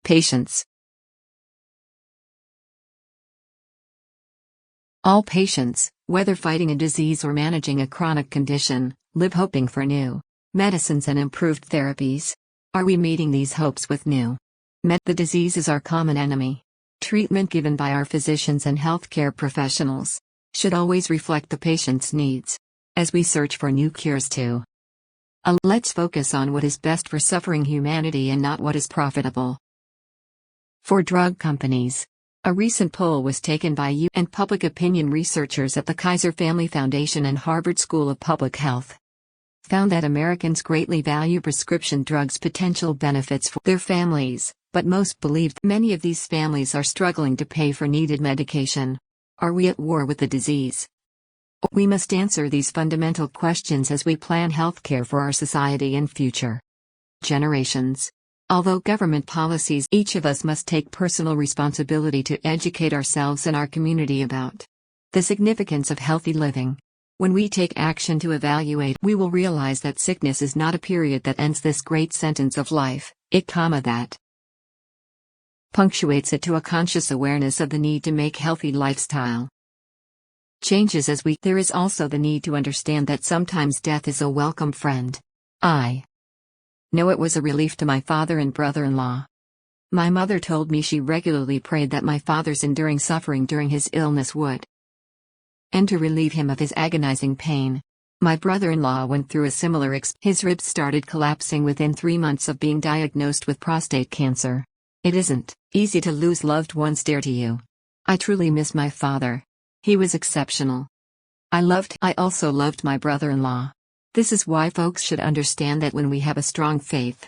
Patience. All patients, whether fighting a disease or managing a chronic condition, live hoping for new medicines and improved therapies. Are we meeting these hopes with new The disease is our common enemy. Treatment given by our physicians and healthcare professionals should always reflect the patient's needs. As we search for new cures too, let's focus on what is best for suffering humanity and not what is profitable. For drug companies, a recent poll was taken by U and public opinion researchers at the Kaiser Family Foundation and Harvard School of Public Health found that Americans greatly value prescription drugs' potential benefits for their families, but most believed many of these families are struggling to pay for needed medication. Are we at war with the disease? We must answer these fundamental questions as we plan healthcare for our society and future generations. Although government policies, each of us must take personal responsibility to educate ourselves and our community about the significance of healthy living. When we take action to evaluate, we will realize that sickness is not a period that ends this great sentence of life, that punctuates it to a conscious awareness of the need to make healthy lifestyle changes as there is also the need to understand that sometimes death is a welcome friend. I know it was a relief to my father and brother-in-law. My mother told me she regularly prayed that my father's enduring suffering during his illness would end to relieve him of his agonizing pain. My brother-in-law went through a similar his ribs started collapsing within 3 months of being diagnosed with prostate cancer. It isn't easy to lose loved ones dear to you. I truly miss my father. He was exceptional. I also loved my brother-in-law. This is why folks should understand that when we have a strong faith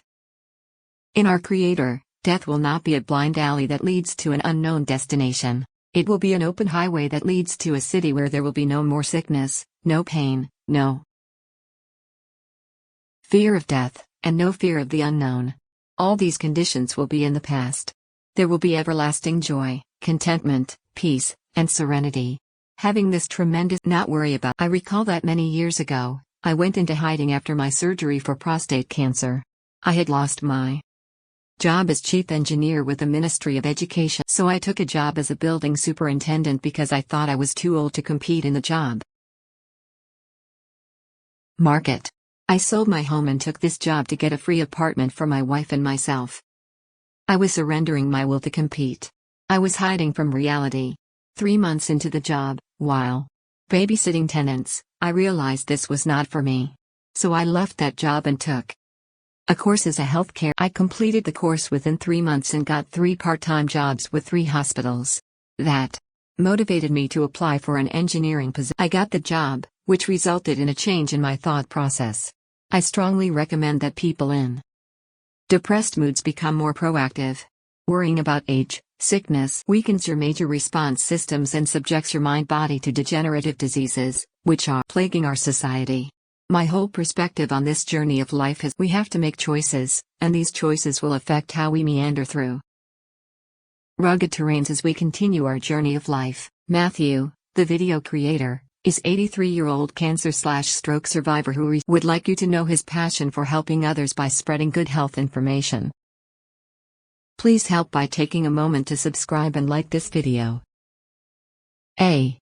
in our Creator, death will not be a blind alley that leads to an unknown destination. It will be an open highway that leads to a city where there will be no more sickness, no pain, no fear of death, and no fear of the unknown. All these conditions will be in the past. There will be everlasting joy, contentment, peace, and serenity. Having this tremendous not worry about. I recall that many years ago, I went into hiding after my surgery for prostate cancer. I had lost my job as chief engineer with the Ministry of Education, so I took a job as a building superintendent because I thought I was too old to compete in the job market. I sold my home and took this job to get a free apartment for my wife and myself. I was surrendering my will to compete. I was hiding from reality. 3 months into the job, while babysitting tenants, I realized this was not for me. So I left that job and took a course as a healthcare. I completed the course within 3 months and got 3 part-time jobs with 3 hospitals. That motivated me to apply for an engineering position. I got the job, which resulted in a change in my thought process. I strongly recommend that people in depressed moods become more proactive. Worrying about age, sickness weakens your major response systems and subjects your mind-body to degenerative diseases, which are plaguing our society. My whole perspective on this journey of life is we have to make choices, and these choices will affect how we meander through rugged terrains as we continue our journey of life. Matthew, the video creator, is 83-year-old cancer/stroke survivor who would like you to know his passion for helping others by spreading good health information. Please help by taking a moment to subscribe and like this video. A.